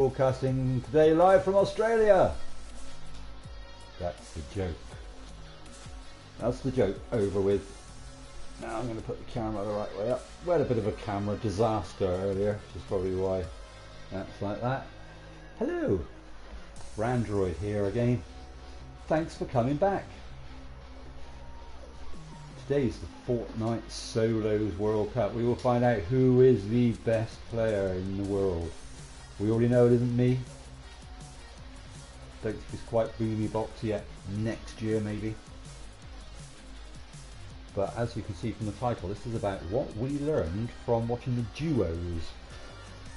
Broadcasting today live from Australia. That's the joke. That's the joke over with. Now I'm going to put the camera the right way up. We had a bit of a camera disaster earlier, which is probably why that's like that. Hello, Randroid here again. Thanks for coming back. Today's the Fortnite Solos World Cup. We will find out who is the best player in the world. We already know it isn't me. Don't think it's quite Boomy Box yet. Next year maybe. But as you can see from the title, this is about what we learned from watching the Duos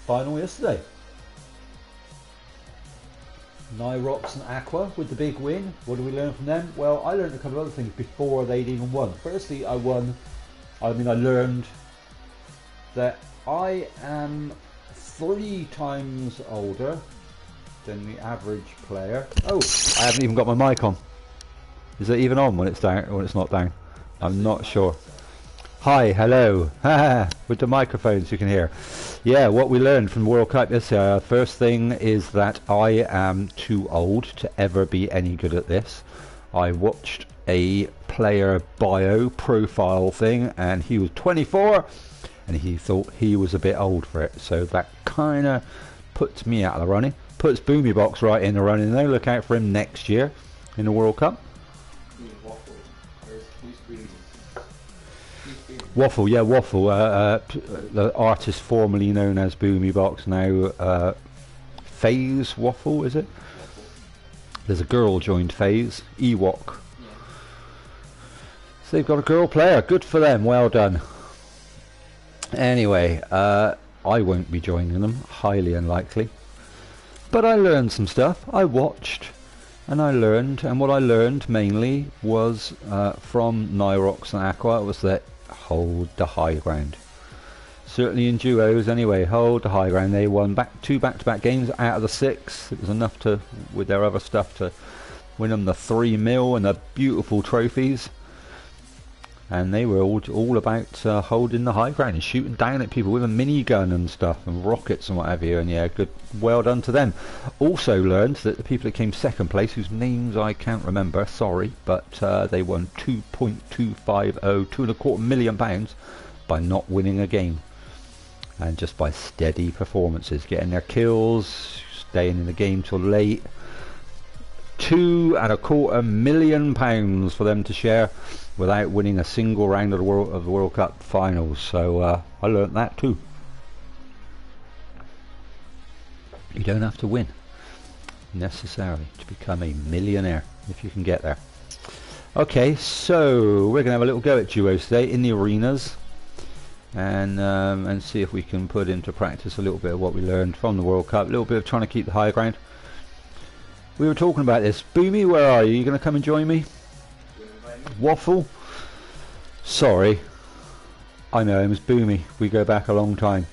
final yesterday. Nyrox and Aqua with the big win. What did we learn from them? Well, I learned a couple of other things before they'd even won. Firstly, I learned that I am 3 times older than the average player. Oh, I haven't even got my mic on. Is it even on when it's down or when it's not down? I'm not sure. Hi, hello. With the microphones you can hear. Yeah, what we learned from the World Cup yesterday, first thing is that I am too old to ever be any good at this. I watched a player bio profile thing and he was 24 and he thought he was a bit old for it. So that kind of puts me out of the running. Puts Boomy Box right in the running though. Look out for him next year in the World Cup. Waffle, yeah, Waffle, the artist formerly known as Boomy Box, now FaZe Waffle, is it? There's a girl joined FaZe, Ewok. Yeah. So they've got a girl player, good for them, well done. Anyway, I won't be joining them, highly unlikely. But I learned some stuff, I watched and I learned, and what I learned mainly was from Nyrox and Aqua was that hold the high ground. Certainly in duos anyway, hold the high ground. They won two back-to-back games out of the 6. It was enough to, with their other stuff, to win them the 3 mil and the beautiful trophies. And they were all about holding the high ground and shooting down at people with a minigun and stuff and rockets and what have you. And yeah, good, well done to them. Also learned that the people that came second place, whose names I can't remember, sorry, but they won £2.250 million by not winning a game, and just by steady performances, getting their kills, staying in the game till late. £2.25 million for them to share without winning a single round of the World Cup finals. So I learnt that too. You don't have to win necessarily to become a millionaire if you can get there. Okay, so we're gonna have a little go at duos today in the arenas, and see if we can put into practice a little bit of what we learned from the World Cup. A little bit of trying to keep the high ground. We were talking about this. Boomy, where are you? You going to come and join me? Waffle? Sorry. I know him as Boomy. We go back a long time.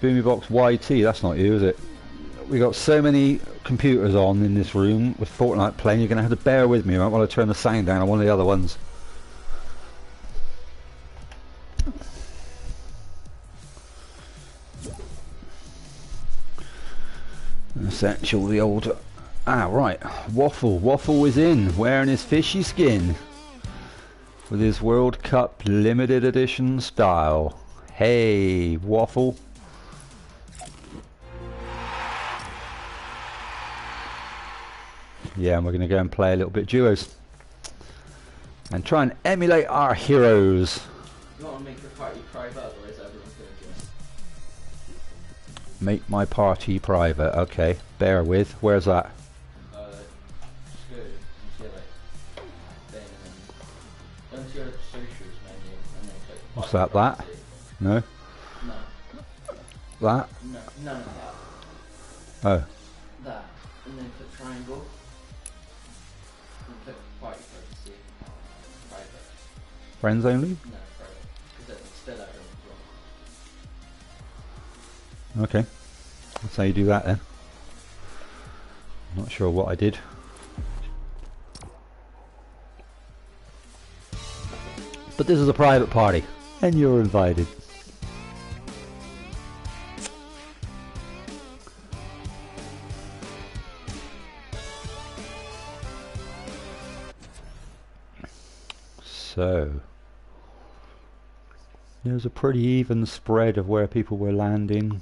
Boomy Box YT, that's not you, is it? We got so many computers on in this room with Fortnite playing, you're going to have to bear with me. I might want to turn the sound down on one of the other ones. Essential, the old... Ah, right. Waffle is in, wearing his fishy skin. With his World Cup limited edition style. Hey, Waffle. Yeah, and we're going to go and play a little bit of duos. And try and emulate our heroes. You want to make your party private, otherwise everyone's going to join. Make my party private. Okay, bear with. Where's that? Just go into like thing and then go into your socials menu and then click. What's that? That? No. No. That? No. None of that. Oh. That. And then click triangle. And click party privacy. Private. Friends only? No, private. Because then it's still everyone's wrong. Okay. That's how you do that then. Not sure what I did. But this is a private party and you're invited. So there's a pretty even spread of where people were landing.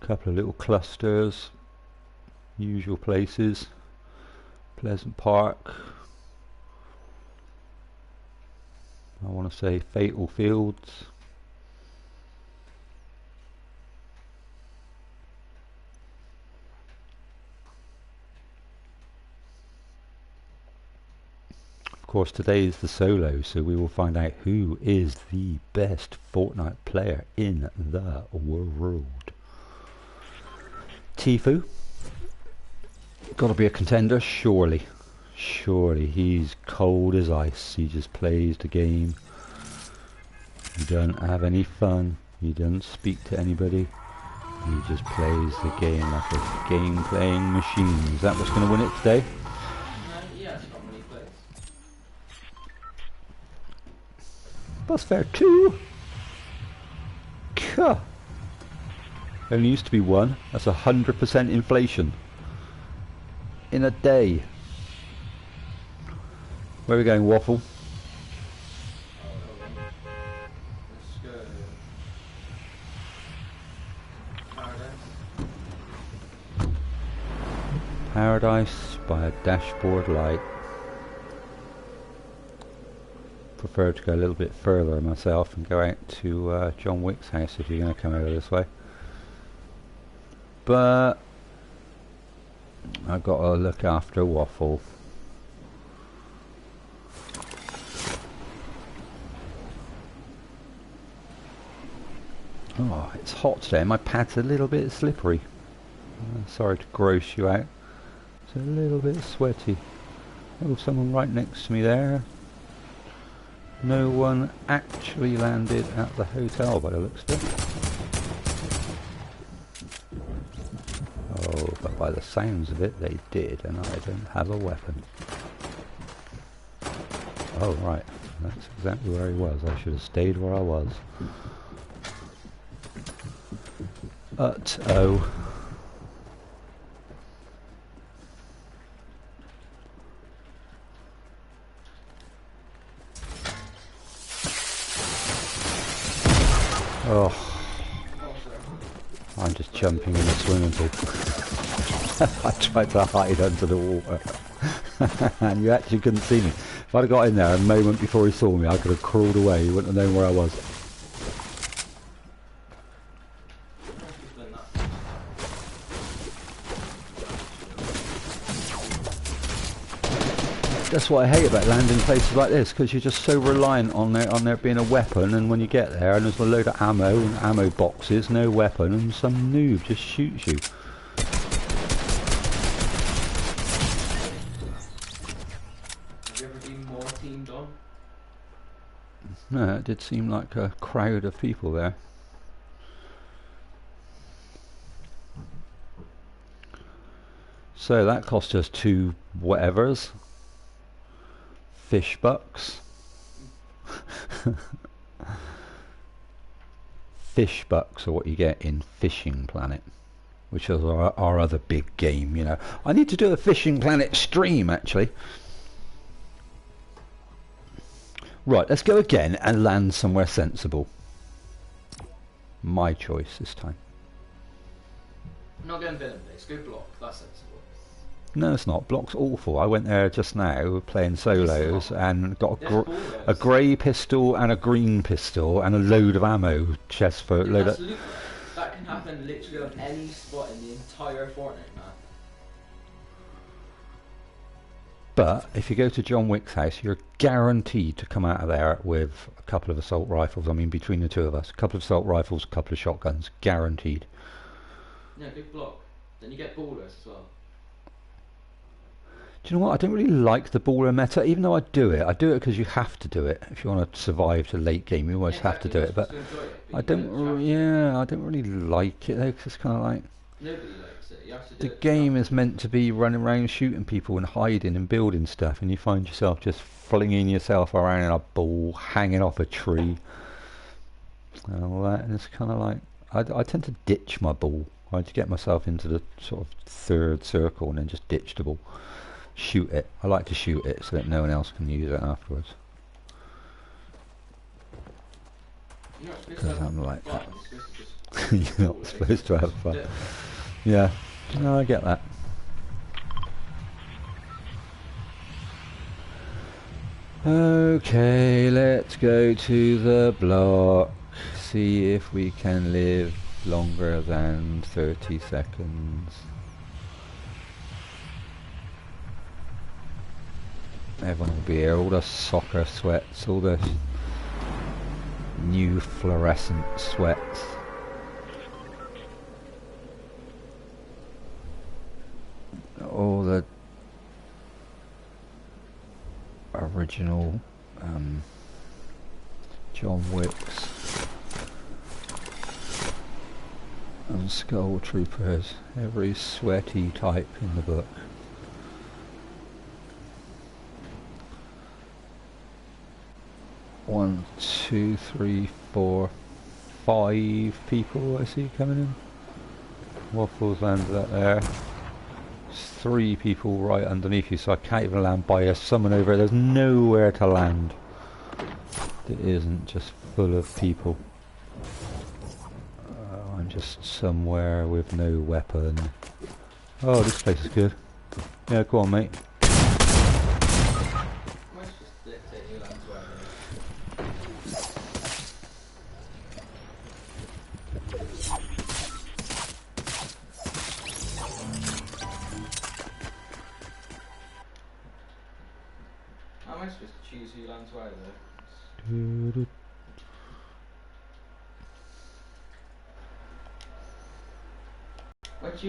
A couple of little clusters, usual places. Pleasant Park. I want to say Fatal Fields. Of course, today is the solo, so we will find out who is the best Fortnite player in the world. Tfue, gotta be a contender, surely. Surely, he's cold as ice. He just plays the game. He doesn't have any fun. He doesn't speak to anybody. He just plays the game like a game-playing machine. Is that what's going to win it today? Yeah, it's not many plays. That's fair too. Kuh. Only used to be one. That's 100% inflation. In a day. Where are we going, Waffle? Let's go. Paradise by a dashboard light. Prefer to go a little bit further myself and go out to John Wick's house if you're going to come over this way. But I've got to look after Waffle. Oh, it's hot today. My pad's a little bit slippery. Sorry to gross you out. It's a little bit sweaty. Oh, someone right next to me there. No one actually landed at the hotel by the looks of it. Oh, but by the sounds of it, they did, and I don't have a weapon. Oh, right. That's exactly where he was. I should have stayed where I was. Oh. Oh. I'm just jumping in the swimming pool. I tried to hide under the water. And you actually couldn't see me. If I'd have got in there a moment before he saw me, I could have crawled away. You wouldn't have known where I was. That's what I hate about landing places like this, because you're just so reliant on there being a weapon, and when you get there and there's a load of ammo and ammo boxes, no weapon, and some noob just shoots you. Have you ever been more teamed on? No, it did seem like a crowd of people there. So that cost us 2 whatevers. Fish bucks. Fish bucks are what you get in Fishing Planet, which is our other big game, you know. I need to do a Fishing Planet stream, actually. Right, let's go again and land somewhere sensible. My choice this time. I'm not going villain base, go block, that's sensible. No, it's not. Block's awful. I went there just now playing solos and got a grey pistol and a green pistol and a load of ammo chest for load of... That can happen literally on any spot in the entire Fortnite map. But if you go to John Wick's house, you're guaranteed to come out of there with a couple of assault rifles. I mean, between the two of us, a couple of assault rifles, a couple of shotguns, guaranteed. No, big block. Then you get ballers as well. Do you know what? I don't really like the baller meta, even though I do it because you have to do it. If you want to survive to late game, you always have to do it. But I don't, yeah, I don't really like it though, 'cause it's kind of like... Nobody likes it. You have to do the it. game is meant to be running around shooting people and hiding and building stuff, and you find yourself just flinging yourself around in a ball, hanging off a tree, and all that. And it's kind of like, I tend to ditch my ball. I just get myself into the sort of third circle and then just ditch the ball. shoot it. I like to shoot it so that no one else can use it afterwards. You're not supposed to Because have I'm like fun, that. you're supposed to just You're not supposed to have fun. Yeah. Yeah, no, I get that. Okay, let's go to the block. See if we can live longer than 30 seconds. Everyone will be here, all the soccer sweats, all the new fluorescent sweats. All the original John Wicks and Skull Troopers, every sweaty type in the book. One, two, three, four, 5 people I see coming in. Waffles landed up there. There's 3 people right underneath you, so I can't even land by you. Someone over there, there's nowhere to land. It isn't just full of people. I'm just somewhere with no weapon. Oh, this place is good. Yeah, go on, mate. Might just dictate who lands where, How am I supposed to choose who lands where though? Where'd you